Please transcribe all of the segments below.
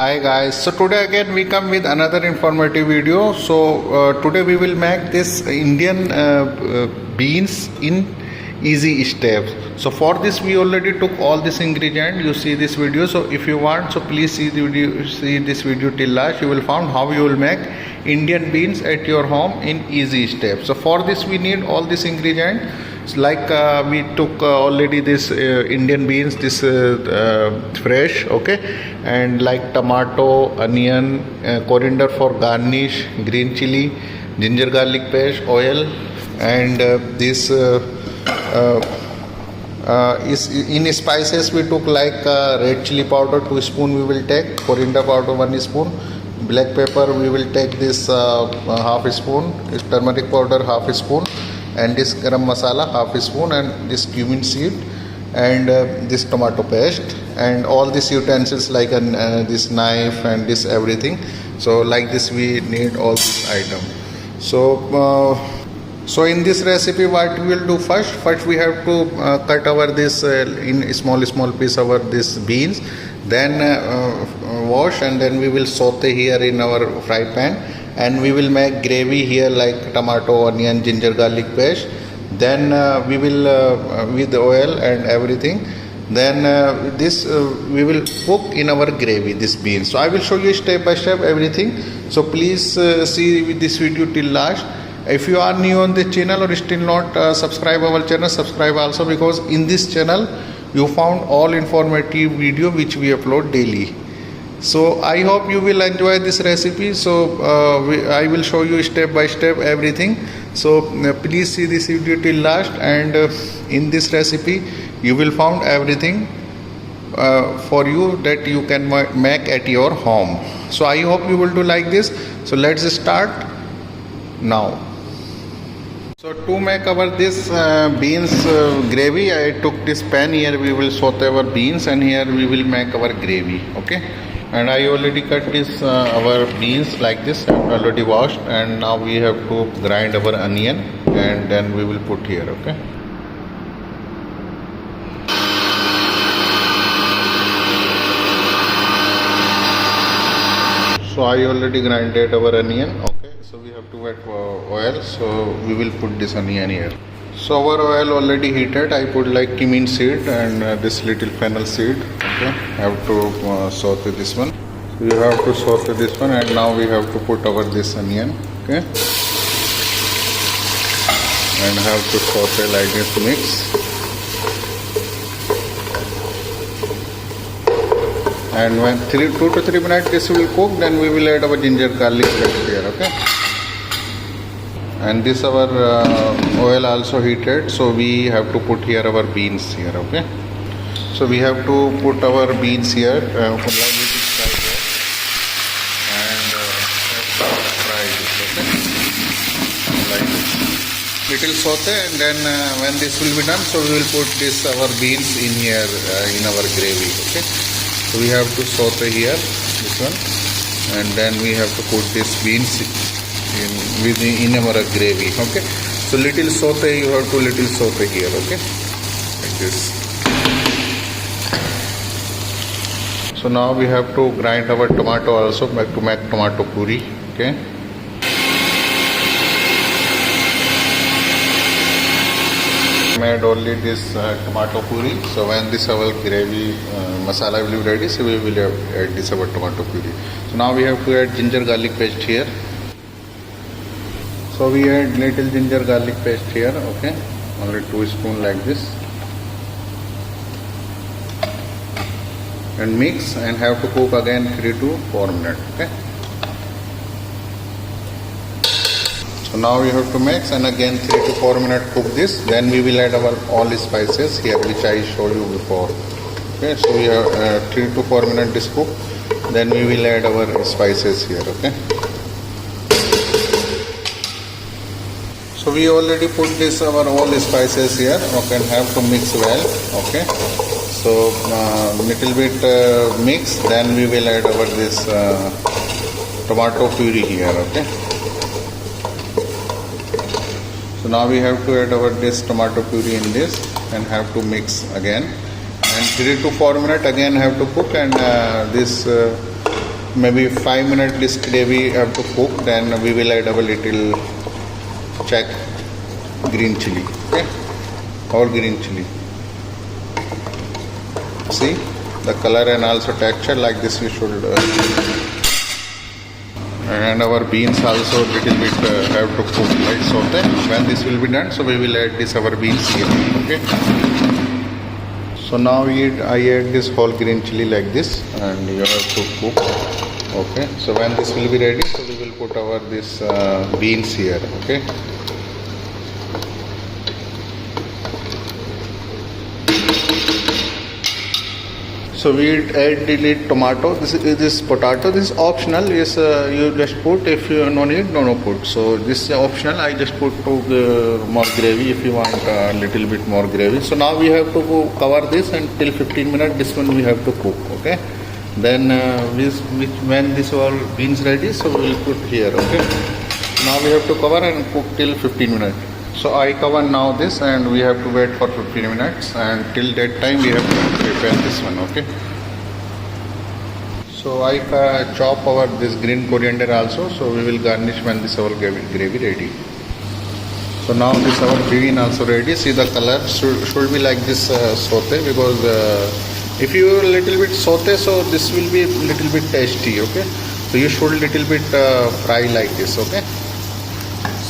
Hi guys, so today again we come with another informative video. So today we will make this Indian beans in easy steps. So for this we already took all this ingredient. You see this video. So if you want, so please see this video till last. You will find how you will make Indian beans at your home in easy steps. So for this we need all this ingredient. Like we took already this Indian beans, this fresh, okay, and like tomato, onion, coriander for garnish, green chili, ginger garlic paste, oil, and this is in spices we took like red chili powder 2 spoon we will take, coriander powder 1 spoon, black pepper we will take this half spoon, turmeric powder half spoon, and this garam masala half spoon, and this cumin seed, and this tomato paste, and all these utensils like this knife and this everything. So like this we need all this item. So in this recipe what we will do first we have to cut our this in small piece our this beans, then wash, and then we will saute here in our fry pan, and we will make gravy here like tomato, onion, ginger garlic paste. Then we will with the oil and everything, then this we will cook in our gravy this beans. So I will show you step by step everything, so please see this video till last. If you are new on the channel or still not subscribe our channel, subscribe also, because in this channel you found all informative video which we upload daily. So I hope you will enjoy this recipe. So I will show you step by step everything. So please see this video till last, and in this recipe you will find everything for you that you can make at your home. So I hope you will do like this. So let's start now. So to make our this beans gravy, I took this pan. Here we will saute our beans, and here we will make our gravy, okay. And I already cut this our beans like this, already washed, and now we have to grind our onion, and then we will put here, okay. So I already grinded our onion, okay. So we have to add oil, so we will put this onion here. So our oil already heated. I put like cumin seed and this little fennel seed, okay. Have to saute this one. So you have to saute this one, and now we have to put our this onion, okay, and have to saute like this, mix. And when 2 to 3 minutes this will cook, then we will add our ginger garlic paste here, okay. And this our oil also heated, so we have to put here our beans here, okay. So we have to put our beans here, and fry this, okay, like this. Little saute, and then when this will be done, so we will put this our beans in here in our gravy, okay. So we have to saute here this one, and then we have to put this beans in our gravy, okay. So little saute, you have to little saute here, okay, like this. So now we have to grind our tomato also to make tomato puri, okay. Made only this tomato puri. So when this our gravy masala will be ready, so we will add this our tomato puri. So now we have to add ginger garlic paste here. So we add little ginger garlic paste here, okay, only 2 spoon like this, and mix, and have to cook again 3 to 4 minutes, okay. So now we have to mix, and again 3 to 4 minutes cook this. Then we will add our all spices here which I showed you before, okay. So we have 3 to 4 minutes this cook, then we will add our spices here, okay. So we already put this our all spices here, okay, and have to mix well, okay. So little bit mix, then we will add our this tomato puree here, okay. So now we have to add our this tomato puree in this, and have to mix again, and 3 to 4 minutes again have to cook, and this maybe 5 minutes this gravy have to cook, then we will add a little check green chili, okay, or green chili. See the color and also texture like this you should and our beans also little bit have to cook like saute. When this will be done, so we will add this our beans here, okay. So now I add this whole green chili like this, and you have to cook, okay. So when this will be ready, so we will put our this beans here, okay. So we add the tomato. This potato. This is optional. Is you just put, if you no need, no put. So this is optional. I just put to more gravy if you want a little bit more gravy. So now we have to cover this until 15 minutes. This one we have to cook. Okay. Then when this all beans ready, so we will put here. Okay. Now we have to cover and cook till 15 minutes. So I cover now this, and we have to wait for 15 minutes, and till that time we have to prepare this one, okay. So I chop our this green coriander also, so we will garnish when this our gravy ready. So now this our bean also ready. See the color should be like this saute, because if you little bit saute, so this will be little bit tasty, okay. So you should little bit fry like this, okay.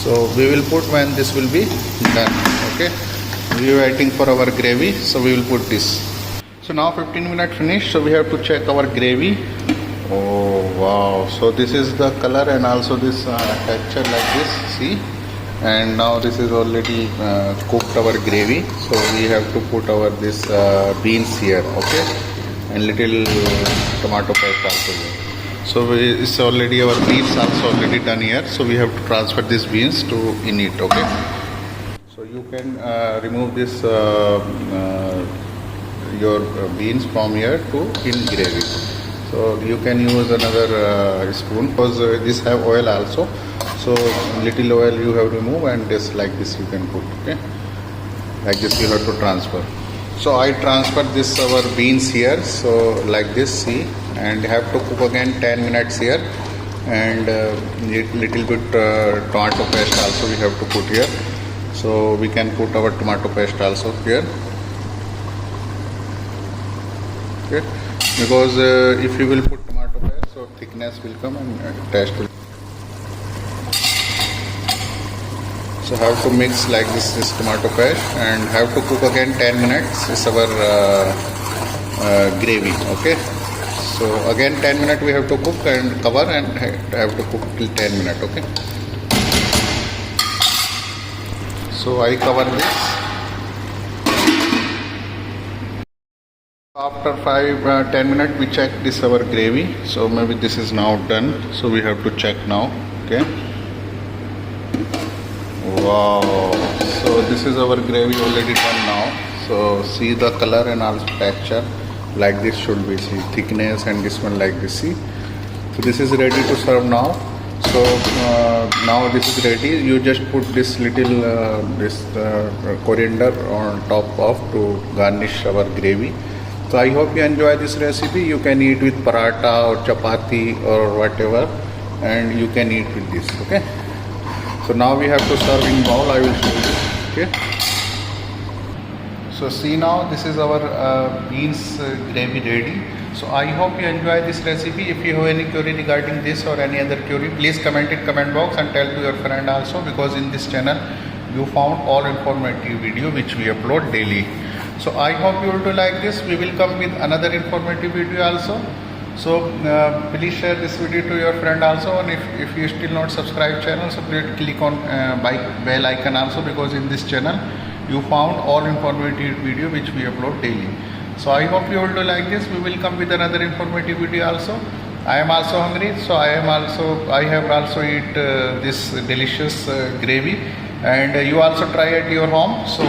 So we will put when this will be done, okay. We are waiting for our gravy, so we will put this. So now 15 minutes finished, so we have to check our gravy. Oh wow, so this is the color and also this texture like this, see. And now this is already cooked our gravy, so we have to put our this beans here, okay, and little tomato paste also here. So it's already our beans also already done here, so we have to transfer these beans to in it, okay. So you can remove this your beans from here to in gravy. So you can use another spoon, because this have oil also, so little oil you have to remove, and just like this you can put, okay, like this you have to transfer. So I transfer this our beans here, so like this, see, and have to cook again 10 minutes here, and little bit tomato paste also we have to put here. So we can put our tomato paste also here, okay, because if you will put tomato paste, so thickness will come and taste will. So have to mix like this tomato paste, and have to cook again 10 minutes. It's our gravy, okay. So again 10 minutes we have to cook and cover, and have to cook till 10 minutes, okay. So I cover this. After 10 minutes we check this our gravy. So maybe this is now done. So we have to check now, okay. Wow, so this is our gravy already done now. So see the color and also texture like this should be, see thickness, and this one like this, see. So this is ready to serve now. So now this is ready. You just put this little coriander on top of to garnish our gravy. So I hope you enjoy this recipe. You can eat with paratha or chapati or whatever, and you can eat with this, okay. So now we have to serve in bowl. I will show you, okay. So see now this is our beans gravy ready. So I hope you enjoy this recipe. If you have any query regarding this or any other query, please comment in comment box and tell to your friend also, because in this channel you found all informative video which we upload daily. So I hope you will like this. We will come with another informative video also. So please share this video to your friend also, and if you still not subscribe channel, so please click on bell icon also, because in this channel you found all informative video which we upload daily. So I hope you will like this. We will come with another informative video also. I am also hungry, so I have also eat this delicious gravy, and you also try at your home. So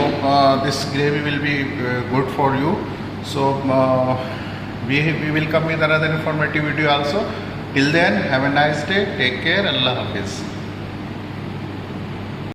this gravy will be good for you. So we will come with another informative video also. Till then, have a nice day. Take care. Allah Hafiz.